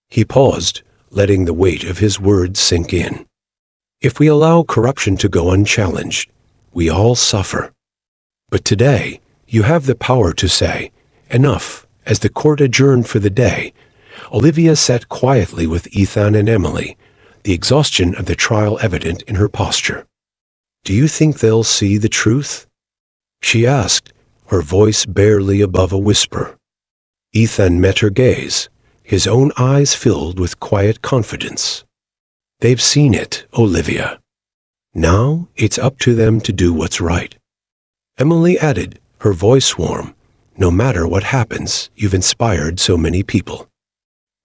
He paused, letting the weight of his words sink in. If we allow corruption to go unchallenged, we all suffer. But today, you have the power to say, "Enough." As the court adjourned for the day, Olivia sat quietly with Ethan and Emily, the exhaustion of the trial evident in her posture. "Do you think they'll see the truth?" she asked, her voice barely above a whisper. Ethan met her gaze, his own eyes filled with quiet confidence. "They've seen it, Olivia. Now it's up to them to do what's right." Emily added, her voice warm, "No matter what happens, you've inspired so many people.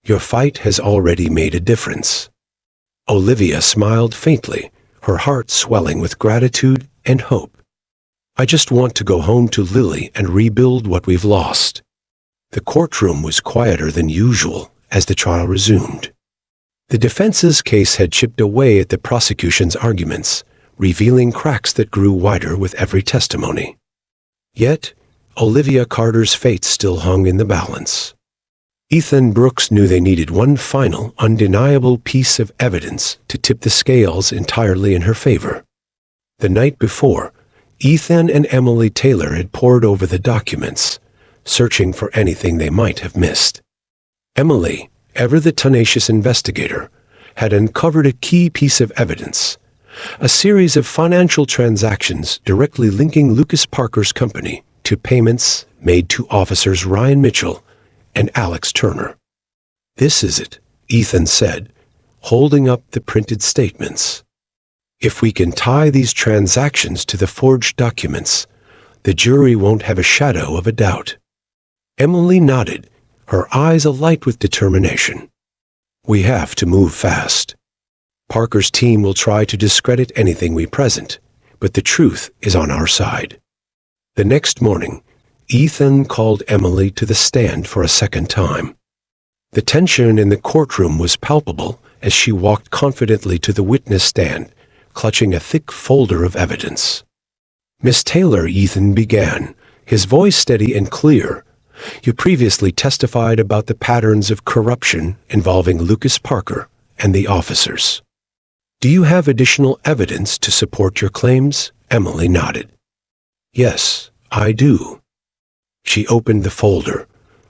Your fight has already made a difference." Olivia smiled faintly, her heart swelling with gratitude and hope. "I just want to go home to Lily and rebuild what we've lost." The courtroom was quieter than usual as the trial resumed. The defense's case had chipped away at the prosecution's arguments, revealing cracks that grew wider with every testimony. Yet, Olivia Carter's fate still hung in the balance. Ethan Brooks knew they needed one final, undeniable piece of evidence to tip the scales entirely in her favor. The night before, Ethan and Emily Taylor had pored over the documents, searching for anything they might have missed. Emily, ever the tenacious investigator, had uncovered a key piece of evidence, a series of financial transactions directly linking Lucas Parker's company to payments made to officers Ryan Mitchell and Alex Turner. "This is it," Ethan said, holding up the printed statements. "If we can tie these transactions to the forged documents, the jury won't have a shadow of a doubt." Emily nodded, her eyes alight with determination. "We have to move fast. Parker's team will try to discredit anything we present, but the truth is on our side." The next morning, Ethan called Emily to the stand for a second time. The tension in the courtroom was palpable as she walked confidently to the witness stand, clutching a thick folder of evidence. "Miss Taylor," Ethan began, his voice steady and clear, "you previously testified about the patterns of corruption involving Lucas Parker and the officers. Do you have additional evidence to support your claims?" Emily nodded. "Yes, I do." She opened the folder,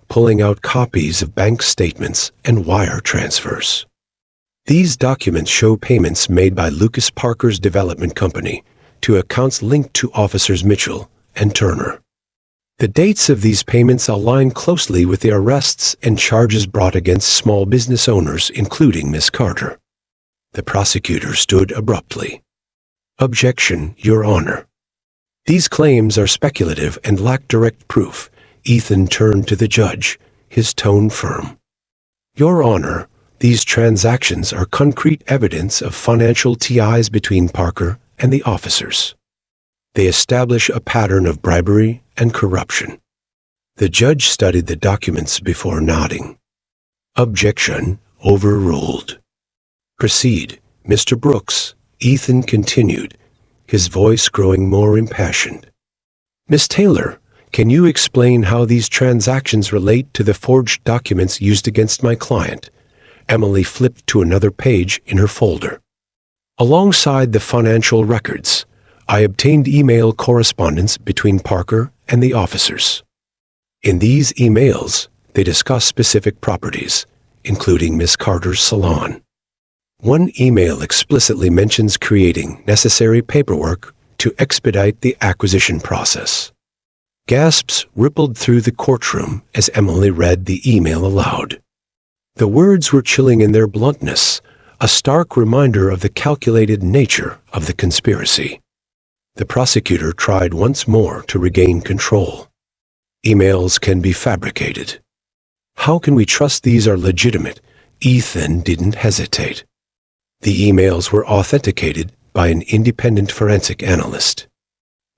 pulling out copies of bank statements and wire transfers. These documents show payments made by Lucas Parker's development company to accounts linked to officers Mitchell and Turner. The dates of these payments align closely with the arrests and charges brought against small business owners, including Miss Carter. The prosecutor stood abruptly. "Objection, Your Honor. These claims are speculative and lack direct proof." Ethan turned to the judge, his tone firm. "Your Honor, these transactions are concrete evidence of financial ties between Parker and the officers. They establish a pattern of bribery and corruption." The judge studied the documents before nodding. "Objection overruled." "Proceed, Mr. Brooks," Ethan continued, his voice growing more impassioned. "Miss Taylor, can you explain how these transactions relate to the forged documents used against my client?" Emily flipped to another page in her folder. "Alongside the financial records, I obtained email correspondence between Parker and the officers. In these emails, they discuss specific properties, including Miss Carter's salon. One email explicitly mentions creating necessary paperwork to expedite the acquisition process." Gasps rippled through the courtroom as Emily read the email aloud. The words were chilling in their bluntness, a stark reminder of the calculated nature of the conspiracy. The prosecutor tried once more to regain control. "Emails can be fabricated. How can we trust these are legitimate?" Ethan didn't hesitate. The emails were authenticated by an independent forensic analyst.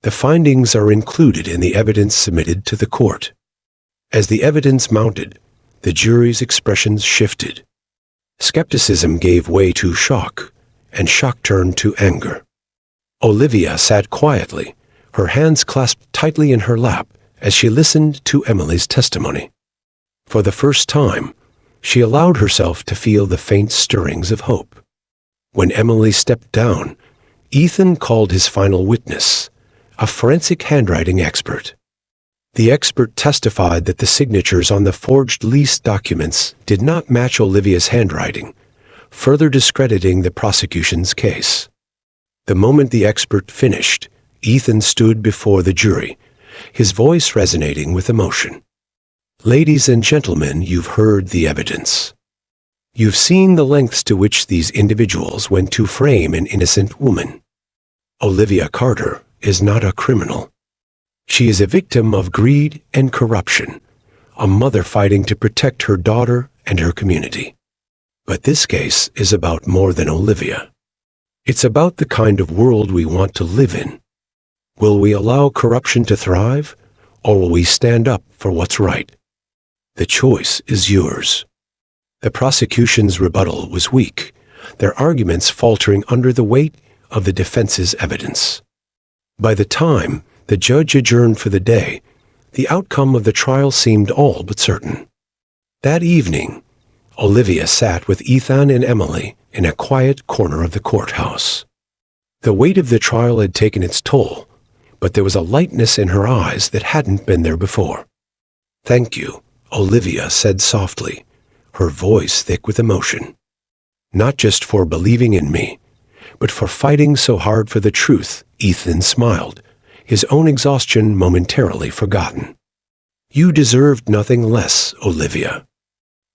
The findings are included in the evidence submitted to the court. As the evidence mounted, the jury's expressions shifted. Skepticism gave way to shock, and shock turned to anger. Olivia sat quietly, her hands clasped tightly in her lap as she listened to Emily's testimony. For the first time, she allowed herself to feel the faint stirrings of hope. When Emily stepped down, Ethan called his final witness, a forensic handwriting expert. The expert testified that the signatures on the forged lease documents did not match Olivia's handwriting, further discrediting the prosecution's case. The moment the expert finished, Ethan stood before the jury, his voice resonating with emotion. "Ladies and gentlemen, you've heard the evidence. You've seen the lengths to which these individuals went to frame an innocent woman. Olivia Carter is not a criminal. She is a victim of greed and corruption, a mother fighting to protect her daughter and her community. But this case is about more than Olivia. It's about the kind of world we want to live in. Will we allow corruption to thrive, or will we stand up for what's right? The choice is yours." The prosecution's rebuttal was weak, their arguments faltering under the weight of the defense's evidence. By the time the judge adjourned for the day, the outcome of the trial seemed all but certain. That evening, Olivia sat with Ethan and Emily in a quiet corner of the courthouse. The weight of the trial had taken its toll, but there was a lightness in her eyes that hadn't been there before. "Thank you," Olivia said softly, her voice thick with emotion. "Not just for believing in me, but for fighting so hard for the truth." Ethan smiled, his own exhaustion momentarily forgotten. "You deserved nothing less, Olivia.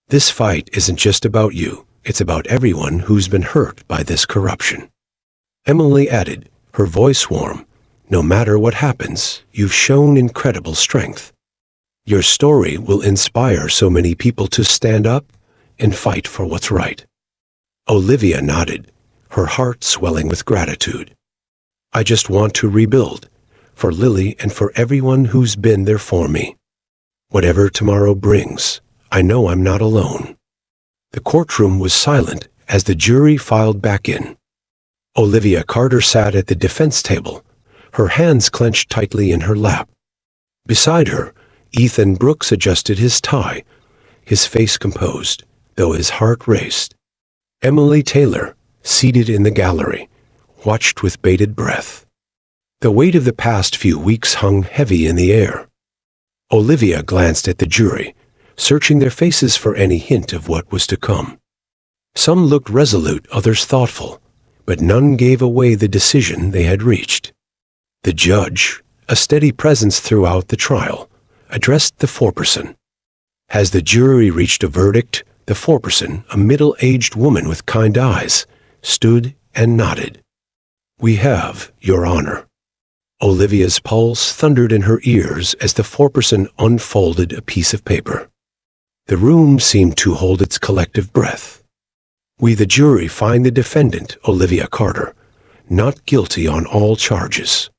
This fight isn't just about you, it's about everyone who's been hurt by this corruption." Emily added, her voice warm, "No matter what happens, you've shown incredible strength. Your story will inspire so many people to stand up and fight for what's right." Olivia nodded, her heart swelling with gratitude. "I just want to rebuild, for Lily and for everyone who's been there for me. Whatever tomorrow brings, I know I'm not alone." The courtroom was silent as the jury filed back in. Olivia Carter sat at the defense table, her hands clenched tightly in her lap. Beside her, Ethan Brooks adjusted his tie, his face composed, though his heart raced. Emily Taylor, seated in the gallery, watched with bated breath. The weight of the past few weeks hung heavy in the air. Olivia glanced at the jury, searching their faces for any hint of what was to come. Some looked resolute, others thoughtful, but none gave away the decision they had reached. The judge, a steady presence throughout the trial, addressed the foreperson. Has the jury reached a verdict? The foreperson, a middle-aged woman with kind eyes, stood and nodded. We have, Your Honor. Olivia's pulse thundered in her ears as the foreperson unfolded a piece of paper. The room seemed to hold its collective breath. We, the jury, find the defendant, Olivia Carter, not guilty on all charges.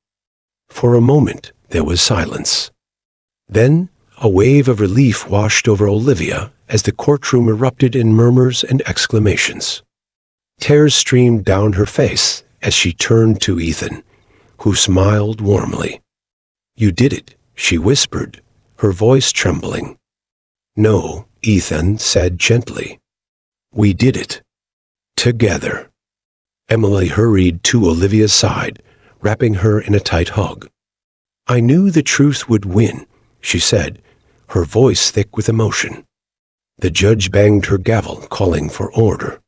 For a moment, there was silence. Then, a wave of relief washed over Olivia as the courtroom erupted in murmurs and exclamations. Tears streamed down her face as she turned to Ethan, who smiled warmly. You did it, she whispered, her voice trembling. No, Ethan said gently. We did it. Together. Emily hurried to Olivia's side, wrapping her in a tight hug. I knew the truth would win, she said, her voice thick with emotion. The judge banged her gavel, calling for order.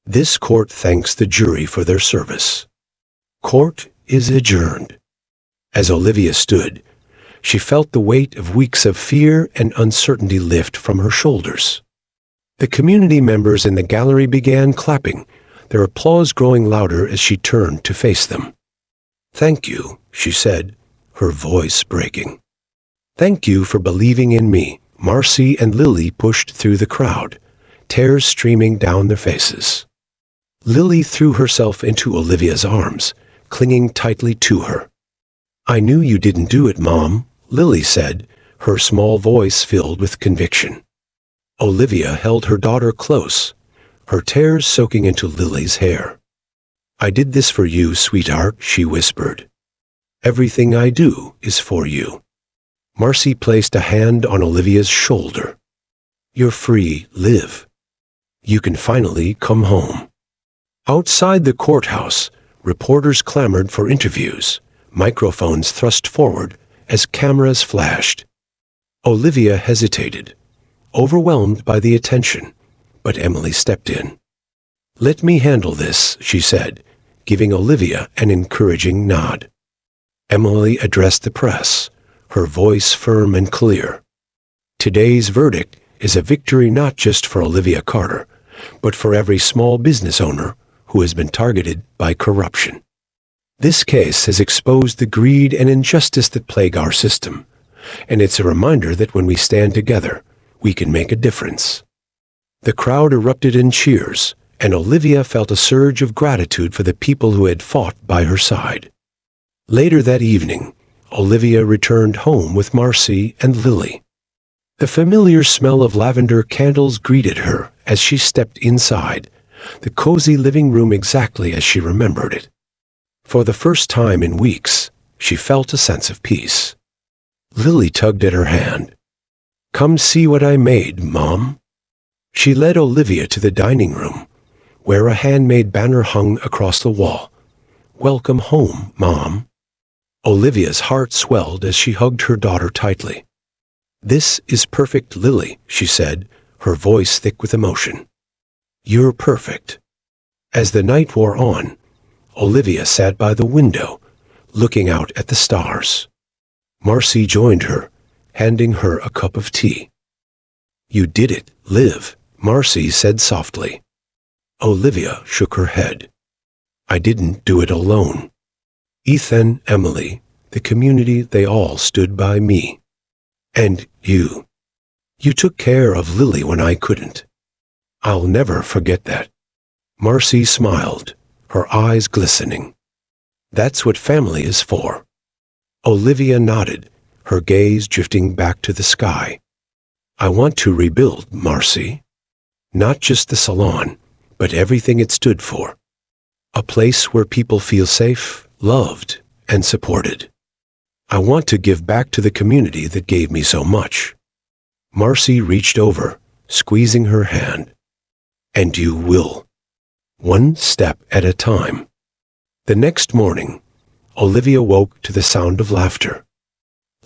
This court thanks the jury for their service. Court is adjourned. As Olivia stood, she felt the weight of weeks of fear and uncertainty lift from her shoulders. The community members in the gallery began clapping, their applause growing louder as she turned to face them. Thank you, she said, her voice breaking. Thank you for believing in me. Marcy and Lily pushed through the crowd, tears streaming down their faces. Lily threw herself into Olivia's arms, clinging tightly to her. I knew you didn't do it, Mom, Lily said, her small voice filled with conviction. Olivia held her daughter close, her tears soaking into Lily's hair. I did this for you, sweetheart, she whispered. Everything I do is for you. Marcy placed a hand on Olivia's shoulder. You're free, Liv. You can finally come home. Outside the courthouse, reporters clamored for interviews, microphones thrust forward as cameras flashed. Olivia hesitated, overwhelmed by the attention, but Emily stepped in. Let me handle this, she said, giving Olivia an encouraging nod. Emily addressed the press, her voice firm and clear. Today's verdict is a victory not just for Olivia Carter, but for every small business owner who has been targeted by corruption. This case has exposed the greed and injustice that plague our system, and it's a reminder that when we stand together, we can make a difference. The crowd erupted in cheers, and Olivia felt a surge of gratitude for the people who had fought by her side. Later that evening, Olivia returned home with Marcy and Lily. The familiar smell of lavender candles greeted her as she stepped inside, the cozy living room exactly as she remembered it. For the first time in weeks, she felt a sense of peace. Lily tugged at her hand. Come see what I made, Mom. She led Olivia to the dining room, where a handmade banner hung across the wall. Welcome home, Mom. Olivia's heart swelled as she hugged her daughter tightly. This is perfect, Lily, she said, her voice thick with emotion. You're perfect. As the night wore on, Olivia sat by the window, looking out at the stars. Marcy joined her, handing her a cup of tea. You did it, Liv, Marcy said softly. Olivia shook her head. I didn't do it alone. Ethan, Emily, the community, they all stood by me. And you. You took care of Lily when I couldn't. I'll never forget that. Marcy smiled, her eyes glistening. That's what family is for. Olivia nodded, her gaze drifting back to the sky. I want to rebuild, Marcy. Not just the salon, but everything it stood for. A place where people feel safe, loved, and supported. I want to give back to the community that gave me so much. Marcy reached over, squeezing her hand. And you will. One step at a time. The next morning, Olivia woke to the sound of laughter.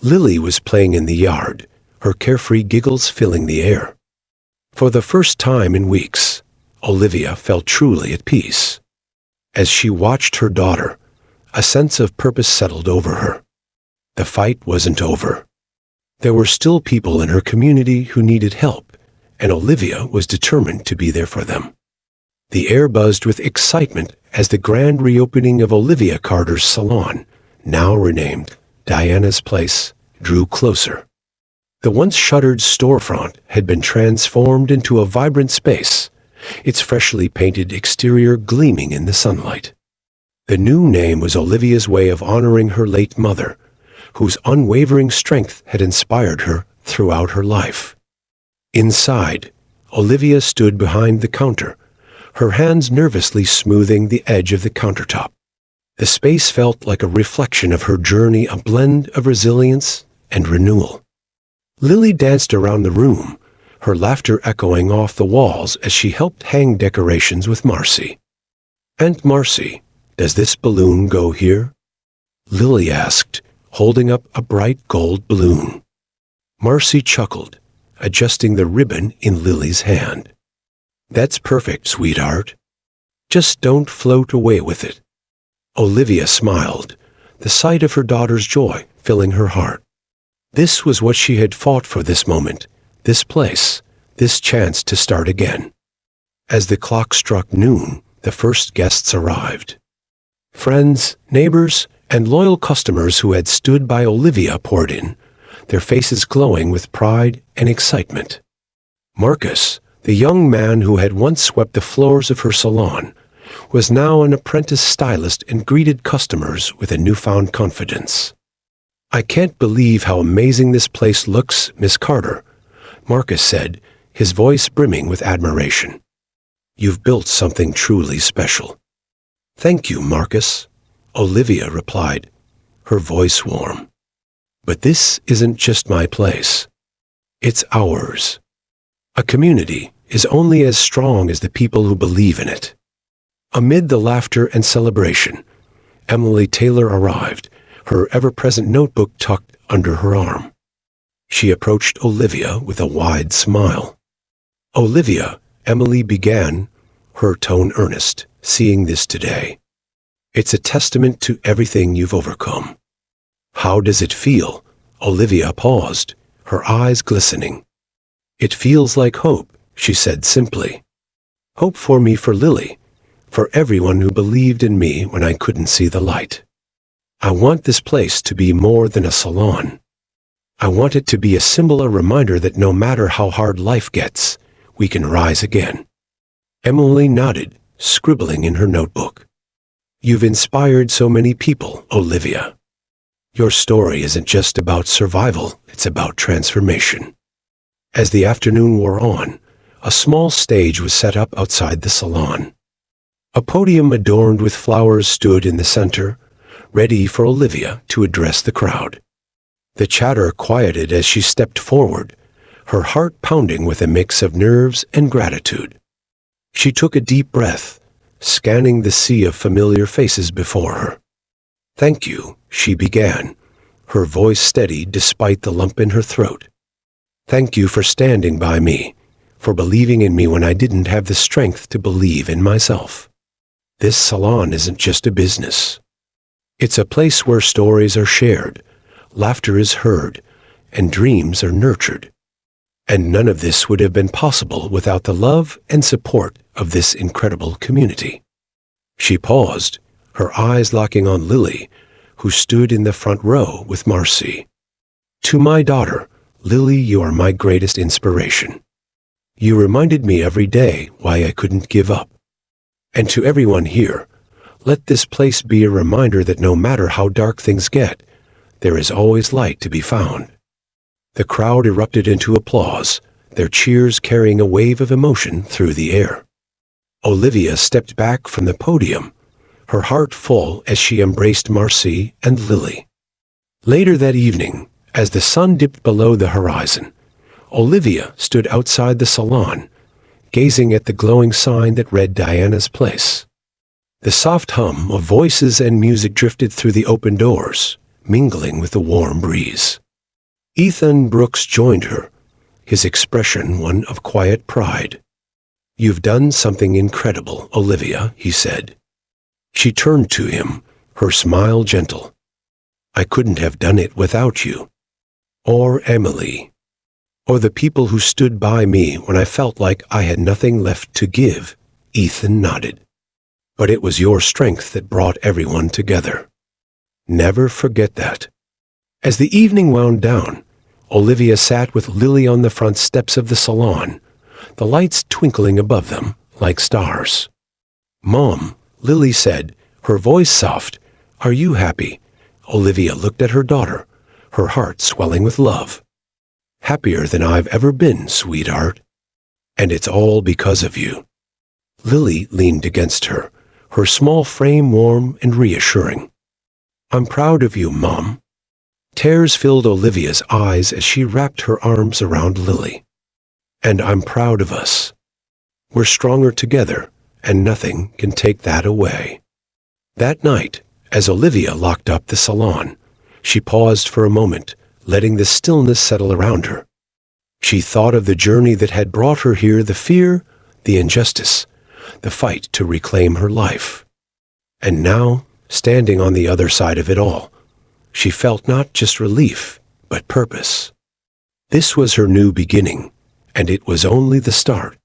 Lily was playing in the yard, her carefree giggles filling the air. For the first time in weeks, Olivia felt truly at peace. As she watched her daughter, a sense of purpose settled over her. The fight wasn't over. There were still people in her community who needed help, and Olivia was determined to be there for them. The air buzzed with excitement as the grand reopening of Olivia Carter's salon, now renamed Diana's Place, drew closer. The once shuttered storefront had been transformed into a vibrant space, its freshly painted exterior gleaming in the sunlight. The new name was Olivia's way of honoring her late mother, whose unwavering strength had inspired her throughout her life. Inside, Olivia stood behind the counter, her hands nervously smoothing the edge of the countertop. The space felt like a reflection of her journey, a blend of resilience and renewal. Lily danced around the room, her laughter echoing off the walls as she helped hang decorations with Marcy. "Aunt Marcy, does this balloon go here?" Lily asked, holding up a bright gold balloon. Marcy chuckled, adjusting the ribbon in Lily's hand. "That's perfect, sweetheart. Just don't float away with it." Olivia smiled, the sight of her daughter's joy filling her heart. This was what she had fought for, this moment, this place, this chance to start again. As the clock struck noon, the first guests arrived. Friends, neighbors, and loyal customers who had stood by Olivia poured in, their faces glowing with pride and excitement. Marcus, the young man who had once swept the floors of her salon, was now an apprentice stylist and greeted customers with a newfound confidence. "I can't believe how amazing this place looks, Miss Carter," Marcus said, his voice brimming with admiration. "You've built something truly special." "Thank you, Marcus," Olivia replied, her voice warm. "But this isn't just my place. It's ours. A community is only as strong as the people who believe in it." Amid the laughter and celebration, Emily Taylor arrived, her ever-present notebook tucked under her arm. She approached Olivia with a wide smile. "Olivia," Emily began, her tone earnest, "seeing this today. It's a testament to everything you've overcome." "How does it feel?" Olivia paused, her eyes glistening. "It feels like hope," she said simply. "Hope for me, for Lily, for everyone who believed in me when I couldn't see the light. I want this place to be more than a salon. I want it to be a symbol, a reminder that no matter how hard life gets, we can rise again." Emily nodded, scribbling in her notebook. "You've inspired so many people, Olivia. Your story isn't just about survival, it's about transformation." As the afternoon wore on, a small stage was set up outside the salon. A podium adorned with flowers stood in the center, ready for Olivia to address the crowd. The chatter quieted as she stepped forward, her heart pounding with a mix of nerves and gratitude. She took a deep breath, scanning the sea of familiar faces before her. "Thank you," she began, her voice steady despite the lump in her throat. "Thank you for standing by me, for believing in me when I didn't have the strength to believe in myself. This salon isn't just a business. It's a place where stories are shared, laughter is heard, and dreams are nurtured. And none of this would have been possible without the love and support of this incredible community." She paused, her eyes locking on Lily, who stood in the front row with Marcy. "To my daughter, Lily, you are my greatest inspiration. You reminded me every day why I couldn't give up. And to everyone here, let this place be a reminder that no matter how dark things get, there is always light to be found." The crowd erupted into applause, their cheers carrying a wave of emotion through the air. Olivia stepped back from the podium, her heart full as she embraced Marcy and Lily. Later that evening, as the sun dipped below the horizon, Olivia stood outside the salon, gazing at the glowing sign that read Diana's Place. The soft hum of voices and music drifted through the open doors, mingling with the warm breeze. Ethan Brooks joined her, his expression one of quiet pride. "You've done something incredible, Olivia," he said. She turned to him, her smile gentle. "I couldn't have done it without you." Or Emily. Or the people who stood by me when I felt like I had nothing left to give, Ethan nodded. But it was your strength that brought everyone together. Never forget that. As the evening wound down, Olivia sat with Lily on the front steps of the salon, the lights twinkling above them like stars. "Mom," Lily said, her voice soft, "are you happy?" Olivia looked at her daughter, her heart swelling with love. "Happier than I've ever been, sweetheart. And it's all because of you." Lily leaned against her, her small frame warm and reassuring. "I'm proud of you, Mom." Tears filled Olivia's eyes as she wrapped her arms around Lily. "And I'm proud of us. We're stronger together, and nothing can take that away." That night, as Olivia locked up the salon, she paused for a moment, letting the stillness settle around her. She thought of the journey that had brought her here, the fear, the injustice, the fight to reclaim her life. And now, standing on the other side of it all, she felt not just relief, but purpose. This was her new beginning, and it was only the start.